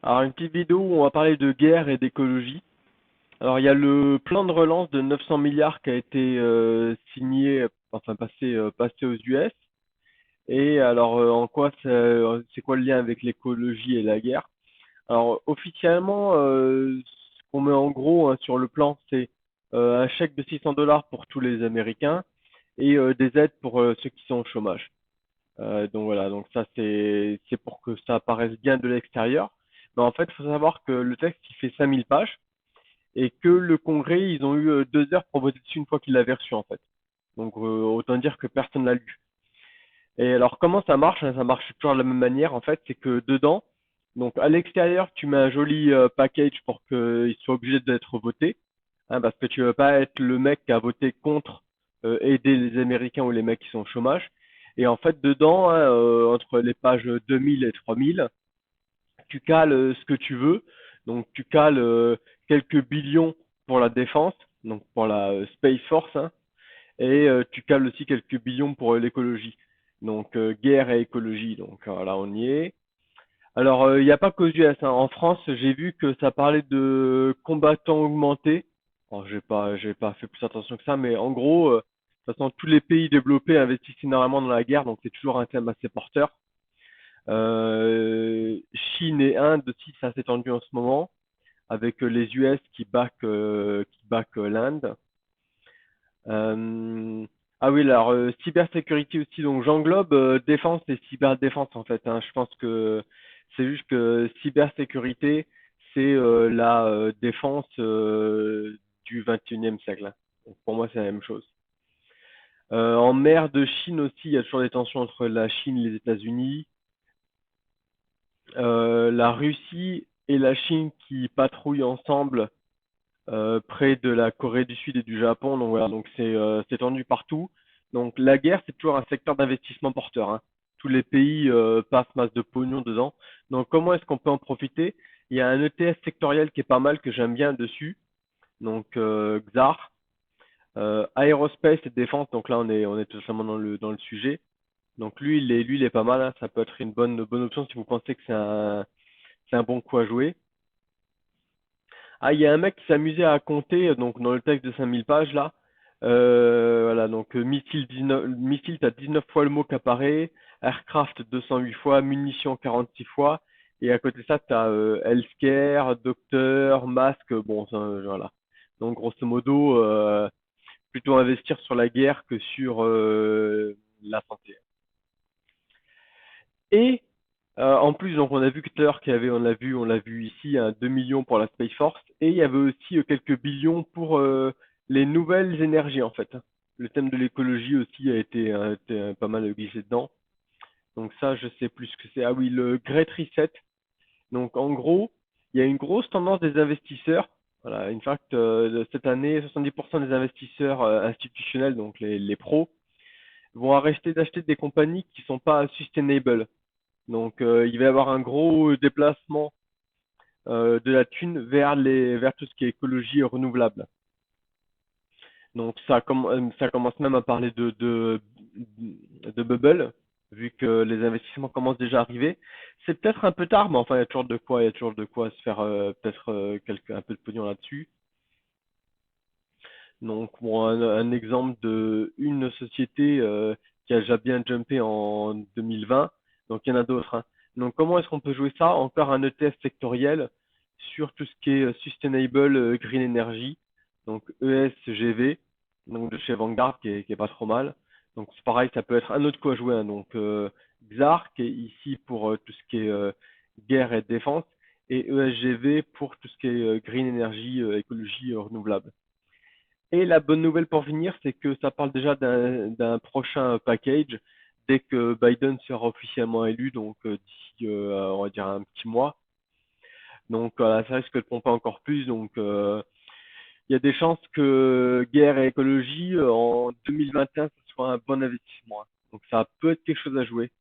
Alors, une petite vidéo où on va parler de guerre et d'écologie. Alors, il y a le plan de relance de 900 milliards qui a été signé, enfin passé aux US. Et alors, en quoi c'est quoi le lien avec l'écologie et la guerre? Alors, officiellement, ce qu'on met en gros hein, sur le plan, c'est un chèque de 600 dollars pour tous les Américains et des aides pour ceux qui sont au chômage. Donc voilà, donc ça c'est pour que ça apparaisse bien de l'extérieur. Mais en fait, il faut savoir que le texte il fait 5000 pages et que le Congrès, ils ont eu 2 heures pour voter dessus une fois qu'ils l'avaient reçu en fait. Donc autant dire que personne l'a lu. Et alors comment ça marche? Ça marche toujours de la même manière en fait, c'est que dedans, donc à l'extérieur, tu mets un joli package pour qu'il soit obligé d'être voté, hein, parce que tu veux pas être le mec qui a voté contre aider les Américains ou les mecs qui sont au chômage. Et en fait, dedans, hein, entre les pages 2000 et 3000, tu cales ce que tu veux. Donc, tu cales quelques billions pour la défense, donc pour la Space Force, hein, et tu cales aussi quelques billions pour l'écologie. Donc, guerre et écologie. Donc, voilà, on y est. Alors, il n'y a pas qu'aux US, hein. En France, j'ai vu que ça parlait de combattants augmentés. Alors, j'ai pas fait plus attention que ça, mais en gros, de toute façon, tous les pays développés investissent énormément dans la guerre, donc c'est toujours un thème assez porteur. Chine et Inde aussi, ça s'est tendu en ce moment, avec les US qui back l'Inde. Euh, ah oui, alors cybersécurité aussi, donc j'englobe défense et cyberdéfense en fait, hein. Je pense que c'est juste que cybersécurité, c'est la défense du 21e siècle, hein. Donc, pour moi, c'est la même chose. En mer de Chine aussi, il y a toujours des tensions entre la Chine et les États-Unis. La Russie et la Chine qui patrouillent ensemble près de la Corée du Sud et du Japon. Donc voilà, donc c'est tendu partout. Donc la guerre, c'est toujours un secteur d'investissement porteur, hein. Tous les pays passent masse de pognon dedans. Donc comment est-ce qu'on peut en profiter? Il y a un ETF sectoriel qui est pas mal, que j'aime bien dessus. Donc XAR, aérospace et défense. Donc là, on est totalement dans le sujet. Donc lui, il est pas mal, hein. Ça peut être une bonne option si vous pensez que c'est un bon coup à jouer. Ah, il y a un mec qui s'amusait à compter, donc dans le texte de 5000 pages là. Voilà, donc missile 19, missile, t'as 19 fois le mot qui apparaît, aircraft 208 fois, munitions 46 fois, et à côté de ça, t'as healthcare, docteur, masque, bon, ça, voilà. Donc grosso modo, plutôt investir sur la guerre que sur la santé. Et en plus, donc on a vu tout à l'heure qu'il y avait, on l'a vu ici, 2 millions pour la Space Force, et il y avait aussi quelques billions pour les nouvelles énergies en fait, hein. Le thème de l'écologie aussi a été pas mal glissé dedans. Donc ça, je sais plus ce que c'est. Ah oui, le Great Reset. Donc en gros, il y a une grosse tendance des investisseurs. Voilà, in fact, cette année, 70% des investisseurs institutionnels, donc les pros, vont arrêter d'acheter des compagnies qui sont pas sustainable. Donc, il va y avoir un gros déplacement de la thune vers tout ce qui est écologie renouvelable. Donc, ça commence même à parler de bubble, vu que les investissements commencent déjà à arriver. C'est peut-être un peu tard, mais enfin, il y a toujours de quoi se faire peut-être un peu de pognon là-dessus. Donc, bon, un exemple de une société qui a déjà bien jumpé en 2020. Donc, il y en a d'autres, hein. Donc, comment est-ce qu'on peut jouer ça? Encore un ETF sectoriel sur tout ce qui est Sustainable Green Energy, donc ESGV, donc de chez Vanguard, qui est pas trop mal. Donc, c'est pareil, ça peut être un autre coup à jouer, hein. Donc, XAR, qui est ici pour tout ce qui est guerre et défense, et ESGV pour tout ce qui est Green Energy, écologie renouvelable. Et la bonne nouvelle pour finir, c'est que ça parle déjà d'un prochain package dès que Biden sera officiellement élu, donc d'ici, on va dire, un petit mois. Donc ça risque de pomper encore plus. Donc il y a des chances que guerre et écologie en 2021, ce soit un bon investissement, hein. Donc ça peut être quelque chose à jouer.